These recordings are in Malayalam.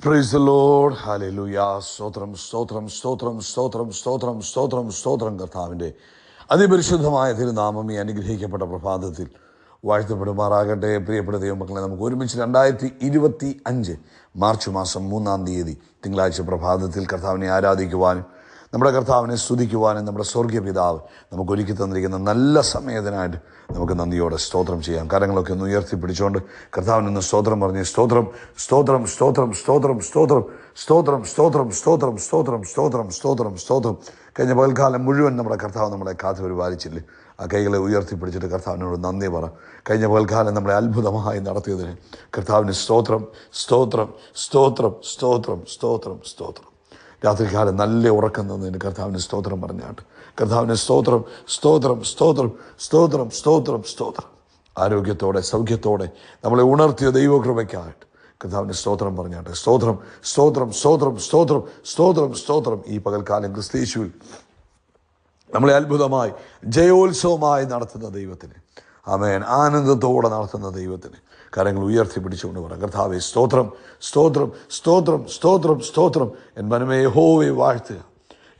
Praise the Lord. ഹല്ലേലൂയ. സ്തോത്രം സ്തോത്രം സ്തോത്രം സ്തോത്രം സ്തോത്രം സ്തോത്രം സ്തോത്രം. കർത്താവിൻ്റെ അതിപരിശുദ്ധമായ തിരുനാമം ഈ അനുഗ്രഹിക്കപ്പെട്ട പ്രഭാതത്തിൽ വാഴ്ത്തപ്പെടുമാറാകട്ടെ. പ്രിയപ്പെട്ട ദൈവമക്കളെ, നമുക്ക് ഒരുമിച്ച് 2025 മാർച്ച് മാസം 3-ാം തീയതി തിങ്കളാഴ്ച പ്രഭാതത്തിൽ കർത്താവിനെ ആരാധിക്കുവാനും നമ്മുടെ കർത്താവിനെ സ്തുതിക്കുവാനും നമ്മുടെ സ്വർഗീയ പിതാവ് നമുക്ക് ഒരുക്കി തന്നിരിക്കുന്ന നല്ല സമയത്തിനായിട്ട് നമുക്ക് നന്ദിയോടെ സ്തോത്രം ചെയ്യാം. കരങ്ങളൊക്കെ ഒന്ന് ഉയർത്തിപ്പിടിച്ചുകൊണ്ട് കർത്താവിനൊന്ന് സ്തോത്രം പറഞ്ഞ് സ്തോത്രം സ്തോത്രം സ്തോത്രം സ്തോത്രം സ്തോത്രം സ്തോത്രം സ്തോത്രം സ്തോത്രം സ്തോത്രം സ്തോത്രം സ്തോത്രം സ്തോത്രം. കഴിഞ്ഞ പകൽക്കാലം മുഴുവൻ നമ്മുടെ കർത്താവ് നമ്മളെ കാത്തു പരിപാലിച്ചില്ലേ? ആ കൈകളെ ഉയർത്തിപ്പിടിച്ചിട്ട് കർത്താവിനോട് നന്ദി പറ. കഴിഞ്ഞ പകൽക്കാലം നമ്മളെ അത്ഭുതമായി നടത്തിയതിന് കർത്താവിന് സ്തോത്രം സ്തോത്രം സ്തോത്രം സ്തോത്രം സ്തോത്രം സ്തോത്രം. രാത്രികാലം നല്ല ഉറക്കം തന്നതിന് കർത്താവിന് സ്തോത്രം പറഞ്ഞാട്ട് കർത്താവിന് സ്തോത്രം സ്തോത്രം സ്തോത്രം സ്തോത്രം സ്തോത്രം സ്തോത്രം. ആരോഗ്യത്തോടെ സൗഖ്യത്തോടെ നമ്മളെ ഉണർത്തിയ ദൈവകൃപയ്ക്കായിട്ട് കർത്താവിന് സ്തോത്രം പറഞ്ഞാട്ടെ. സ്തോത്രം സ്തോത്രം സ്തോത്രം സ്തോത്രം സ്തോത്രം സ്തോത്രം. ഈ പകൽക്കാലം ക്രിസ്തയേശുവിൽ നമ്മളെ അത്ഭുതമായി ജയോത്സവമായി നടത്തുന്ന ദൈവത്തിന്, ആമേൻ, ആനന്ദത്തോടെ നടത്തുന്ന ദൈവത്തിന് കരങ്ങൾ ഉയർത്തിപ്പിടിച്ചുകൊണ്ട് പറ, കർത്താവേ സ്തോത്രം സ്തോത്രം സ്തോത്രം സ്തോത്രം സ്തോത്രം. എൻ മനമേ യഹോവയെ വാഴ്ത്തുക,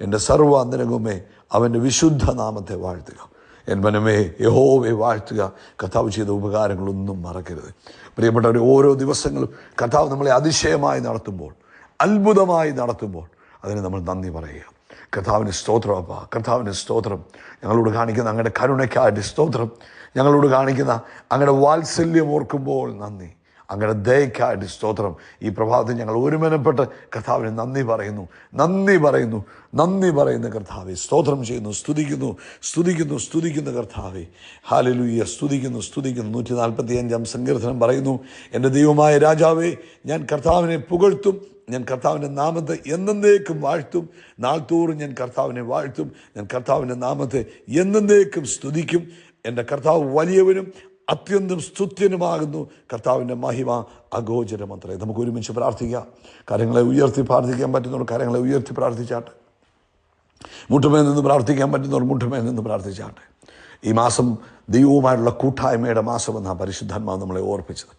എൻ്റെ സർവ്വാന്തരംഗമേ അവൻ്റെ വിശുദ്ധ നാമത്തെ വാഴ്ത്തുക. എൻ മനമേ യഹോവയെ വാഴ്ത്തുക. കർത്താവ് ചെയ്ത ഉപകാരങ്ങളൊന്നും മറക്കരുത്. പ്രിയപ്പെട്ടവർ, ഓരോ ദിവസങ്ങളും കർത്താവ് നമ്മളെ അതിശയമായി നടത്തുമ്പോൾ, അത്ഭുതമായി നടത്തുമ്പോൾ അതിന് നമ്മൾ നന്ദി പറയുക. കർത്താവിന് സ്തോത്രം അപ്പാ, കർത്താവിന് സ്തോത്രം. ഞങ്ങളോട് കാണിക്കുന്ന അങ്ങയുടെ കരുണയ്ക്കായിട്ട് സ്തോത്രം. ഞങ്ങളോട് കാണിക്കുന്ന അങ്ങയുടെ വാത്സല്യം ഓർക്കുമ്പോൾ നന്ദി. അങ്ങയുടെ ദയക്കായിട്ട് സ്തോത്രം. ഈ പ്രഭാതത്തിൽ ഞങ്ങൾ ഒരുമനപ്പെട്ട് കർത്താവിന് നന്ദി പറയുന്നു, നന്ദി പറയുന്നു, നന്ദി പറയുന്ന കർത്താവെ സ്തോത്രം ചെയ്യുന്നു, സ്തുതിക്കുന്നു സ്തുതിക്കുന്നു സ്തുതിക്കുന്ന കർത്താവെ. ഹല്ലേലൂയ. സ്തുതിക്കുന്നു സ്തുതിക്കുന്നു. 145-ാം സങ്കീർത്തനം പറയുന്നു, എൻ്റെ ദൈവമായ രാജാവേ, ഞാൻ കർത്താവിനെ പുകഴ്ത്തും, ഞാൻ കർത്താവിൻ്റെ നാമത്തെ എന്നേക്കും വാഴ്ത്തും. നാൾതോറും ഞാൻ കർത്താവിനെ വാഴ്ത്തും, ഞാൻ കർത്താവിൻ്റെ നാമത്തെ എന്നേക്കും സ്തുതിക്കും. എൻ്റെ കർത്താവ് വലിയവനും അത്യന്തം സ്തുത്യനുമാകുന്നു. കർത്താവിൻ്റെ മഹിമ അഗോചരമത്രേ. നമുക്ക് ഒരുമിച്ച് പ്രാർത്ഥിക്കാം. കരങ്ങളെ ഉയർത്തി പ്രാർത്ഥിക്കാൻ പറ്റുന്നവർ കരങ്ങളെ ഉയർത്തി പ്രാർത്ഥിച്ചാട്ടെ. മുട്ടുമേൽ നിന്ന് പ്രാർത്ഥിക്കാൻ പറ്റുന്നവർ മുട്ടുമേൽ നിന്ന് പ്രാർത്ഥിച്ചാട്ടെ. ഈ മാസം ദൈവവുമായിട്ടുള്ള കൂട്ടായ്മയുടെ മാസമെന്നാണ് പരിശുദ്ധാത്മാവ് നമ്മളെ ഓർപ്പിച്ചത്.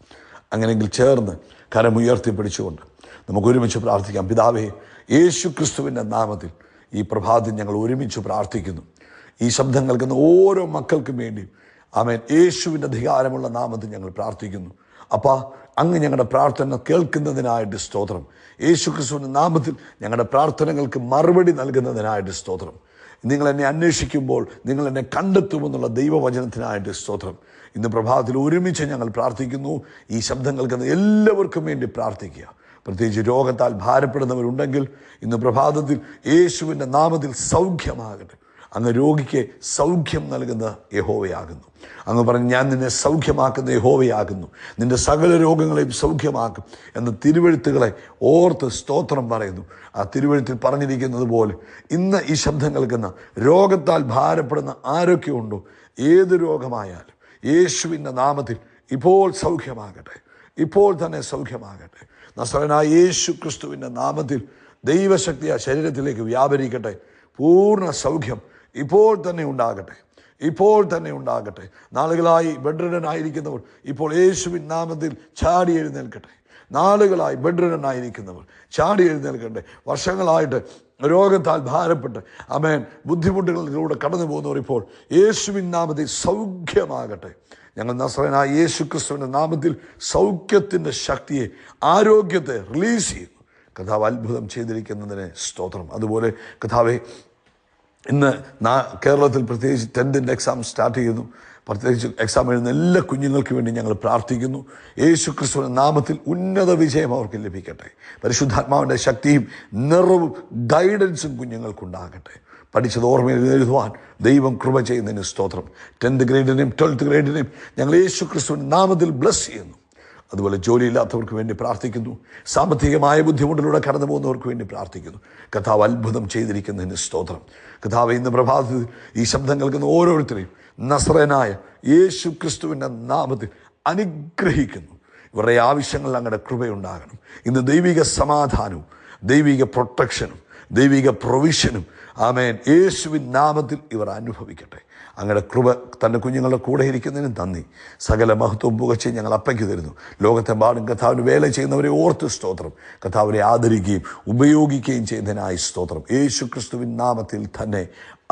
അങ്ങനെയെങ്കിൽ ചേർന്ന് കരമുയർത്തി പിടിച്ചുകൊണ്ട് നമുക്ക് ഒരുമിച്ച് പ്രാർത്ഥിക്കാം. പിതാവേ, യേശു ക്രിസ്തുവിൻ്റെ നാമത്തിൽ ഈ പ്രഭാതത്തിൽ ഞങ്ങൾ ഒരുമിച്ച് പ്രാർത്ഥിക്കുന്നു. ഈ ശബ്ദം കേൾക്കുന്ന ഓരോ മക്കൾക്കും വേണ്ടിയും, ആമേൻ, യേശുവിൻ്റെ അധികാരമുള്ള നാമത്തിൽ ഞങ്ങൾ പ്രാർത്ഥിക്കുന്നു. അപ്പാ, അങ്ങ് ഞങ്ങളുടെ പ്രാർത്ഥന കേൾക്കുന്നതിനായിട്ട് സ്തോത്രം. യേശു ക്രിസ്തുവിൻ്റെ നാമത്തിൽ ഞങ്ങളുടെ പ്രാർത്ഥനകൾക്ക് മറുപടി നൽകുന്നതിനായിട്ട് സ്തോത്രം. നിങ്ങൾ എന്നെ അന്വേഷിക്കുമ്പോൾ നിങ്ങൾ എന്നെ കണ്ടെത്തുമെന്നുള്ള ദൈവവചനത്തിനായിട്ട് സ്തോത്രം. ഇന്ന് പ്രഭാതത്തിൽ ഒരുമിച്ച് ഞങ്ങൾ പ്രാർത്ഥിക്കുന്നു. ഈ ശബ്ദം കേൾക്കുന്ന എല്ലാവർക്കും വേണ്ടി പ്രാർത്ഥിക്കുക. പ്രത്യേകിച്ച് രോഗത്താൽ ഭാരപ്പെടുന്നവരുണ്ടെങ്കിൽ ഇന്ന് പ്രഭാതത്തിൽ യേശുവിൻ്റെ നാമത്തിൽ സൗഖ്യമാകട്ടെ. അങ്ങ് രോഗിക്ക് സൗഖ്യം നൽകുന്ന യഹോവയാകുന്നു. അങ്ങ് പറഞ്ഞു, ഞാൻ നിന്നെ സൗഖ്യമാക്കുന്ന യഹോവയാകുന്നു, നിന്റെ സകല രോഗങ്ങളെയും സൗഖ്യമാക്കും എന്ന തിരുവെഴുത്തുകളെ ഓർത്ത് സ്തോത്രം പറയുന്നു. ആ തിരുവെഴുത്തിൽ പറഞ്ഞിരിക്കുന്നത് പോലെ ഇന്ന് ഈ ശബ്ദം കേൾക്കുന്ന രോഗത്താൽ ഭാരപ്പെടുന്ന ആരൊക്കെയുണ്ടോ, ഏത് രോഗമായാലും യേശുവിൻ്റെ നാമത്തിൽ ഇപ്പോൾ സൗഖ്യമാകട്ടെ, ഇപ്പോൾ തന്നെ സൗഖ്യമാകട്ടെ. നസറേയനായ യേശു ക്രിസ്തുവിൻ്റെ നാമത്തിൽ ദൈവശക്തി ആ ശരീരത്തിലേക്ക് വ്യാപരിക്കട്ടെ. പൂർണ്ണ സൗഖ്യം ഇപ്പോൾ തന്നെ ഉണ്ടാകട്ടെ, ഇപ്പോൾ തന്നെ ഉണ്ടാകട്ടെ. നാളുകളായി ബെഡ്റിഡനായിരിക്കുന്നവർ ഇപ്പോൾ യേശുവിൻ നാമത്തിൽ ചാടി എഴുന്നേൽക്കട്ടെ. നാളുകളായി ബെഡ്റിഡനായിരിക്കുന്നവർ ചാടി എഴുന്നേൽക്കട്ടെ. വർഷങ്ങളായിട്ട് രോഗത്താൽ ഭാരപ്പെട്ട് ആമേൻ ബുദ്ധിമുട്ടുകളിലൂടെ കടന്നു പോകുന്നവർ ഇപ്പോൾ യേശുവിൻ നാമത്തിൽ സൗഖ്യമാകട്ടെ. ഞങ്ങൾ നസറേയനായ യേശു ക്രിസ്തുവിൻ്റെ നാമത്തിൽ സൗഖ്യത്തിൻ്റെ ശക്തിയെ, ആരോഗ്യത്തെ റിലീസ് ചെയ്യുന്നു. കർത്താവ് അത്ഭുതം ചെയ്തിരിക്കുന്നതിന് സ്തോത്രം. അതുപോലെ കർത്താവെ, ഇന്ന് കേരളത്തിൽ പ്രത്യേകിച്ച് 10th എക്സാം സ്റ്റാർട്ട് ചെയ്യുന്നു. പ്രത്യേകിച്ച് എക്സാം എഴുതുന്ന എല്ലാ കുഞ്ഞുങ്ങൾക്ക് വേണ്ടി ഞങ്ങൾ പ്രാർത്ഥിക്കുന്നു. യേശു ക്രിസ്തുവിൻ്റെ നാമത്തിൽ ഉന്നത വിജയം അവർക്ക് ലഭിക്കട്ടെ. പരിശുദ്ധാത്മാവിൻ്റെ ശക്തിയും നിറവും ഗൈഡൻസും കുഞ്ഞുങ്ങൾക്കുണ്ടാകട്ടെ. പഠിച്ചത് ഓർമ്മയിൽ എഴുതുവാൻ ദൈവം കൃപ ചെയ്യുന്നതിന് സ്തോത്രം. 10th ഗ്രേഡിനെയും 12th ഗ്രേഡിനെയും ഞങ്ങൾ യേശു ക്രിസ്തുവിൻ്റെ നാമത്തിൽ ബ്ലസ് ചെയ്യുന്നു. അതുപോലെ ജോലിയില്ലാത്തവർക്ക് വേണ്ടി പ്രാർത്ഥിക്കുന്നു. സാമ്പത്തികമായ ബുദ്ധിമുട്ടിലൂടെ കടന്നു പോകുന്നവർക്ക് വേണ്ടി പ്രാർത്ഥിക്കുന്നു. കർത്താവ് അത്ഭുതം ചെയ്തിരിക്കുന്നതിന് സ്തോത്രം. കർത്താവ് ഇന്ന് പ്രഭാതത്തിൽ ഈ ശബ്ദം കേൾക്കുന്ന ഓരോരുത്തരെയും നസറേയനായ യേശു ക്രിസ്തുവിൻ്റെ നാമത്തിൽ അനുഗ്രഹിക്കുന്നു. ഇവരുടെ ആവശ്യങ്ങളിൽ അങ്ങയുടെ കൃപയുണ്ടാകണം. ഇന്ന് ദൈവിക സമാധാനവും ദൈവിക പ്രൊട്ടക്ഷനും ദൈവിക പ്രൊവിഷനും ആമേൻ യേശുവിൻ നാമത്തിൽ ഇവർ അനുഭവിക്കട്ടെ. അങ്ങയുടെ കൃപ തൻ്റെ കുഞ്ഞുങ്ങളുടെ കൂടെ ഇരിക്കുന്നതിന് നന്ദി. സകല മഹത്വവും പുകഴ്ചയും ഞങ്ങൾ അപ്പയ്ക്ക് തരുന്നു. ലോകത്തെമ്പാടും കർത്താവിന് വേല ചെയ്യുന്നവരെ ഓർത്ത് സ്തോത്രം. കർത്താവിനെ ആദരിക്കുകയും ഉപയോഗിക്കുകയും ചെയ്യുന്നതിനായി സ്തോത്രം. യേശു ക്രിസ്തുവിൻ നാമത്തിൽ തന്നെ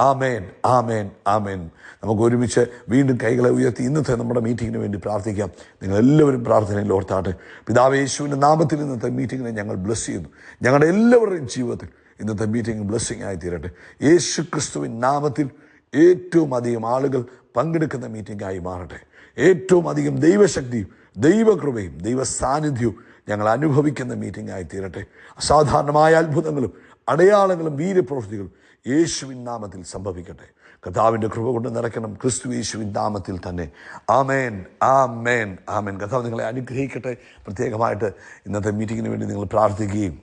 ആമേൻ, ആമേൻ, ആമേൻ. നമുക്ക് ഒരുമിച്ച് വീണ്ടും കൈകളെ ഉയർത്തി ഇന്നത്തെ നമ്മുടെ മീറ്റിങ്ങിന് വേണ്ടി പ്രാർത്ഥിക്കാം. നിങ്ങളെല്ലാവരും പ്രാർത്ഥനയിൽ ഓർത്താട്ടെ. പിതാവേ, യേശുവിൻ്റെ നാമത്തിൽ ഇന്നത്തെ മീറ്റിങ്ങിനെ ഞങ്ങൾ ബ്ലെസ് ചെയ്യുന്നു. ഞങ്ങളുടെ എല്ലാവരുടെയും ജീവിതത്തിൽ ഇന്നത്തെ മീറ്റിംഗ് ബ്ലെസ്സിങ് ആയി തീരട്ടെ. യേശു ക്രിസ്തുവിൻ നാമത്തിൽ ഏറ്റവും അധികം ആളുകൾ പങ്കെടുക്കുന്ന മീറ്റിംഗായി മാറട്ടെ. ഏറ്റവും അധികം ദൈവശക്തിയും ദൈവകൃപയും ദൈവ സാന്നിധ്യവും ഞങ്ങൾ അനുഭവിക്കുന്ന മീറ്റിംഗായി തീരട്ടെ. അസാധാരണമായ അത്ഭുതങ്ങളും അടയാളങ്ങളും വീര്യപ്രവൃത്തികളും യേശുവിൻ നാമത്തിൽ സംഭവിക്കട്ടെ. കർത്താവിൻ്റെ കൃപ കൊണ്ട് നിറയ്ക്കണം. ക്രിസ്തു യേശുവിൻ നാമത്തിൽ തന്നെ. ആമേൻ, ആമേൻ, ആമേൻ. കർത്താവ് നിങ്ങളെ അനുഗ്രഹിക്കട്ടെ. പ്രത്യേകമായിട്ട് ഇന്നത്തെ മീറ്റിങ്ങിന് വേണ്ടി നിങ്ങൾ പ്രാർത്ഥിക്കുകയും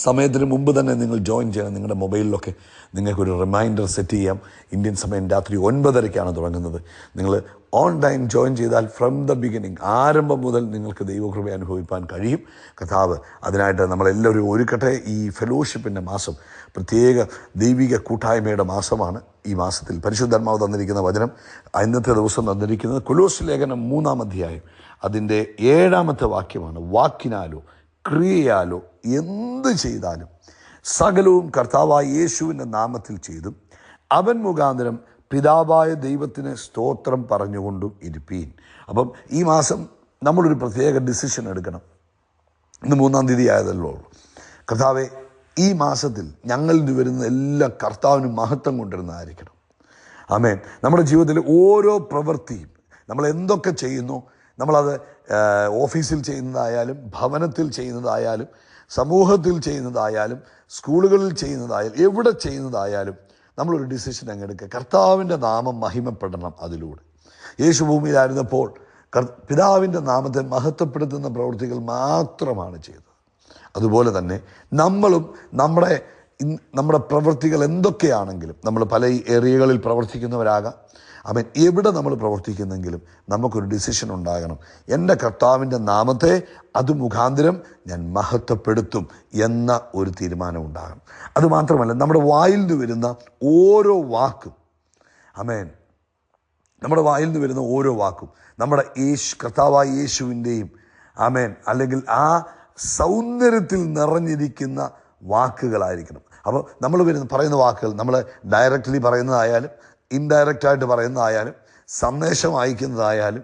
സമയത്തിന് മുമ്പ് തന്നെ നിങ്ങൾ ജോയിൻ ചെയ്യണം. നിങ്ങളുടെ മൊബൈലിലൊക്കെ നിങ്ങൾക്കൊരു റിമൈൻഡർ സെറ്റ് ചെയ്യാം. ഇന്ത്യൻ സമയം രാത്രി 9:30 തുടങ്ങുന്നത്. നിങ്ങൾ ഓൺലൈൻ ജോയിൻ ചെയ്താൽ ഫ്രം ദ ബിഗിനിങ്, ആരംഭം മുതൽ നിങ്ങൾക്ക് ദൈവകൃപ അനുഭവിപ്പാൻ കഴിയും. കർത്താവ് അതിനായിട്ട് നമ്മളെല്ലാവരും ഒരുക്കട്ടെ. ഈ ഫെലോഷിപ്പിൻ്റെ മാസം പ്രത്യേക ദൈവിക കൂട്ടായ്മയുടെ മാസമാണ്. ഈ മാസത്തിൽ പരിശുദ്ധാത്മാവ് തന്നിരിക്കുന്ന വചനം ഇന്നത്തെ ദിവസം തന്നിരിക്കുന്നത് കൊലോസ്യ ലേഖനം 3-ാം അധ്യായം അതിൻ്റെ 7-ാമത്തെ വാക്യമാണ്. വാക്കിനാലോ ക്രിയയാലോ എന്ത് ചെയ്താലും സകലവും കർത്താവായ യേശുവിൻ്റെ നാമത്തിൽ ചെയ്തും അവൻ മുഖാന്തരം പിതാവായ ദൈവത്തിന് സ്തോത്രം പറഞ്ഞുകൊണ്ടും ഇരിപ്പീൻ. അപ്പം ഈ മാസം നമ്മളൊരു പ്രത്യേക ഡിസിഷൻ എടുക്കണം. ഇന്ന് 3-ാം തീയതി ആയതല്ലോ. കർത്താവെ, ഈ മാസത്തിൽ ഞങ്ങളിൽ വരുന്ന എല്ലാം കർത്താവിന് മഹത്വം കൊണ്ടിരുന്നതായിരിക്കണം. ആമേൻ. നമ്മുടെ ജീവിതത്തിലെ ഓരോ പ്രവൃത്തിയും നമ്മൾ എന്തൊക്കെ ചെയ്യുന്നു, നമ്മളത് ഓഫീസിൽ ചെയ്യുന്നതായാലും ഭവനത്തിൽ ചെയ്യുന്നതായാലും സമൂഹത്തിൽ ചെയ്യുന്നതായാലും സ്കൂളുകളിൽ ചെയ്യുന്നതായാലും എവിടെ ചെയ്യുന്നതായാലും നമ്മളൊരു ഡിസിഷൻ അങ്ങ് എടുക്കുക. കർത്താവിൻ്റെ നാമം മഹിമപ്പെടണം. അതിലൂടെ യേശു ഭൂമിയിലായിരുന്നപ്പോൾ പിതാവിൻ്റെ നാമത്തെ മഹത്വപ്പെടുത്തുന്ന പ്രവൃത്തികൾ മാത്രമാണ് ചെയ്തത്. അതുപോലെ തന്നെ നമ്മളും നമ്മുടെ പ്രവൃത്തികൾ എന്തൊക്കെയാണെങ്കിലും, നമ്മൾ പല ഏരിയകളിൽ പ്രവർത്തിക്കുന്നവരാകാം. ആമേൻ. എവിടെ നമ്മൾ പ്രവർത്തിക്കുന്നെങ്കിലും നമുക്കൊരു ഡിസിഷൻ ഉണ്ടാകണം. എൻ്റെ കർത്താവിൻ്റെ നാമത്തെ അത് മുഖാന്തരം ഞാൻ മഹത്വപ്പെടുത്തും എന്ന ഒരു തീരുമാനം ഉണ്ടാകണം. അതുമാത്രമല്ല, നമ്മുടെ വായിൽ നിന്ന് വരുന്ന ഓരോ വാക്കും, ആമേൻ, നമ്മുടെ വായിൽ നിന്ന് വരുന്ന ഓരോ വാക്കും നമ്മുടെ കർത്താവായ യേശുവിൻ്റെയും ആമേൻ അല്ലെങ്കിൽ ആ സൗന്ദര്യത്തിൽ നിറഞ്ഞിരിക്കുന്ന വാക്കുകളായിരിക്കണം. അപ്പോൾ നമ്മൾ പറയുന്ന വാക്കുകൾ നമ്മൾ ഡയറക്റ്റ്ലി പറയുന്നതായാലും ഇൻഡയറക്റ്റായിട്ട് പറയുന്നതായാലും സന്ദേശം അയക്കുന്നതായാലും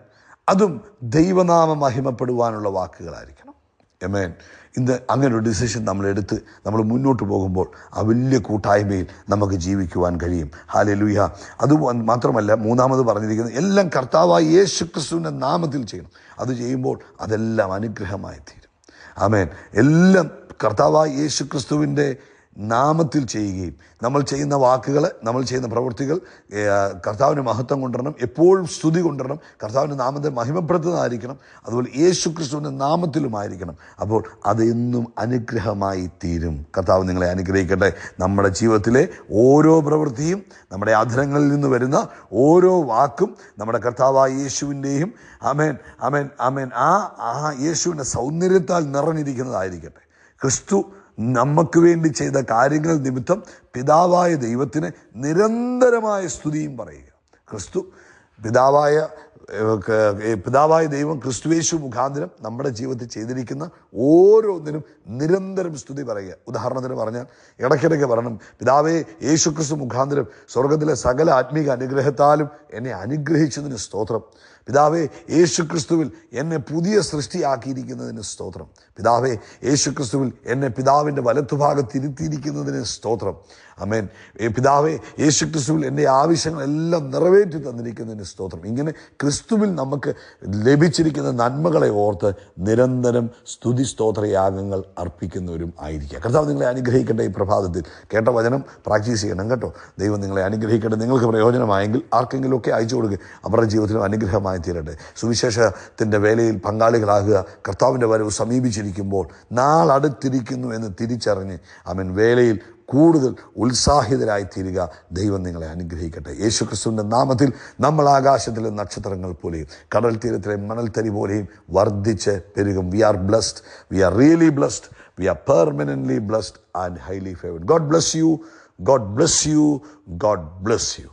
അതും ദൈവനാമം മഹിമപ്പെടുവാനുള്ള വാക്കുകളായിരിക്കണം. ആമേൻ. ഇന്ന് അങ്ങനെ ഒരു ഡിസിഷൻ നമ്മളെടുത്ത് നമ്മൾ മുന്നോട്ട് പോകുമ്പോൾ ആ വലിയ കൂട്ടായ്മയിൽ നമുക്ക് ജീവിക്കുവാൻ കഴിയും. ഹല്ലേലൂയ. അത് മാത്രമല്ല, 3-ാമത് പറഞ്ഞിരിക്കുന്നത് എല്ലാം കർത്താവായ യേശു ക്രിസ്തുവിൻ്റെ നാമത്തിൽ ചെയ്യണം. അത് ചെയ്യുമ്പോൾ അതെല്ലാം അനുഗ്രഹമായി തീരും. ആമേൻ. എല്ലാം കർത്താവായ യേശു ക്രിസ്തുവിൻ്റെ നാമത്തിൽ ചെയ്യുകയും നമ്മൾ ചെയ്യുന്ന വാക്കുകൾ, നമ്മൾ ചെയ്യുന്ന പ്രവൃത്തികൾ കർത്താവിന് മഹത്വം കൊണ്ടുവരണം. എപ്പോഴും സ്തുതി കൊണ്ടുവരണം. കർത്താവിൻ്റെ നാമത്തെ മഹിമപ്പെടുത്തുന്നതായിരിക്കണം. അതുപോലെ യേശു ക്രിസ്തുവിൻ്റെ നാമത്തിലുമായിരിക്കണം. അപ്പോൾ അതെന്നും അനുഗ്രഹമായി തീരും. കർത്താവ് നിങ്ങളെ അനുഗ്രഹിക്കട്ടെ. നമ്മുടെ ജീവിതത്തിലെ ഓരോ പ്രവൃത്തിയും, നമ്മുടെ അധരങ്ങളിൽ നിന്ന് വരുന്ന ഓരോ വാക്കും നമ്മുടെ കർത്താവായ യേശുവിൻ്റെയും ആമേൻ, ആമേൻ, ആമേൻ, ആ യേശുവിൻ്റെ സൗന്ദര്യത്താൽ നിറഞ്ഞിരിക്കുന്നതായിരിക്കട്ടെ. ക്രിസ്തു നമുക്ക് വേണ്ടി ചെയ്ത കാര്യങ്ങൾ നിമിത്തം പിതാവായ ദൈവത്തിന് നിരന്തരമായ സ്തുതിയും പറയുക. പിതാവായ ദൈവം ക്രിസ്തുയേശു മുഖാന്തരം നമ്മുടെ ജീവിതത്തിൽ ചെയ്തിരിക്കുന്ന ഓരോന്നിനും നിരന്തരം സ്തുതി പറയുക. ഉദാഹരണത്തിന് പറഞ്ഞാൽ ഇടയ്ക്കിടയ്ക്ക് പറയണം, പിതാവേ, യേശു ക്രിസ്തു മുഖാന്തരം സ്വർഗത്തിലെ സകല ആത്മീക അനുഗ്രഹത്താലും എന്നെ അനുഗ്രഹിച്ചതിന് സ്തോത്രം. പിതാവേ, യേശു ക്രിസ്തുവിൽ എന്നെ പുതിയ സൃഷ്ടിയാക്കിയിരിക്കുന്നതിന് സ്തോത്രം. പിതാവേ, യേശു ക്രിസ്തുവിൽ എന്നെ പിതാവിൻ്റെ വലത്തുഭാഗത്തിരുത്തിയിരിക്കുന്നതിന് സ്തോത്രം. ആമേൻ. പിതാവേ, യേശു ക്രിസ്തുവിൽ എൻ്റെ ആവശ്യങ്ങളെല്ലാം നിറവേറ്റി തന്നിരിക്കുന്നതിന് സ്തോത്രം. ഇങ്ങനെ ക്രിസ്തുവിൽ നമുക്ക് ലഭിച്ചിരിക്കുന്ന നന്മകളെ ഓർത്ത് നിരന്തരം സ്തുതി സ്തോത്രയാഗങ്ങൾ അർപ്പിക്കുന്നവരും ആയിരിക്കുക. കർത്താവ് നിങ്ങളെ അനുഗ്രഹിക്കട്ടെ. ഈ പ്രഭാതത്തിൽ കേട്ട വചനം പ്രാക്ടീസ് ചെയ്യണം കേട്ടോ. ദൈവം നിങ്ങളെ അനുഗ്രഹിക്കട്ടെ. നിങ്ങൾക്ക് പ്രയോജനമായെങ്കിൽ ആർക്കെങ്കിലുമൊക്കെ അയച്ചു കൊടുക്കുക. അവരുടെ ജീവിതത്തിലും അനുഗ്രഹമായി തീരട്ടെ. സുവിശേഷത്തിൻ്റെ വേലയിൽ പങ്കാളികളാകുക. കർത്താവിൻ്റെ വരവ് സമീപിച്ചിരിക്കുമ്പോൾ നാളടുത്തിരിക്കുന്നു എന്ന് തിരിച്ചറിഞ്ഞ് ആമേൻ വേലയിൽ കൂടുതൽ ഉത്സാഹിതരായി തീരുക. ദൈവം നിങ്ങളെ അനുഗ്രഹിക്കട്ടെ. യേശു ക്രിസ്തുവിൻ്റെ നാമത്തിൽ നമ്മൾ ആകാശത്തിലെ നക്ഷത്രങ്ങൾ പോലെയും കടൽ തീരത്തിലെ മണൽത്തരി പോലെയും വർദ്ധിച്ച് പെരുകും. We are blessed. We are really blessed. We are permanently blessed and highly favoured. God bless you. God bless you. God bless you.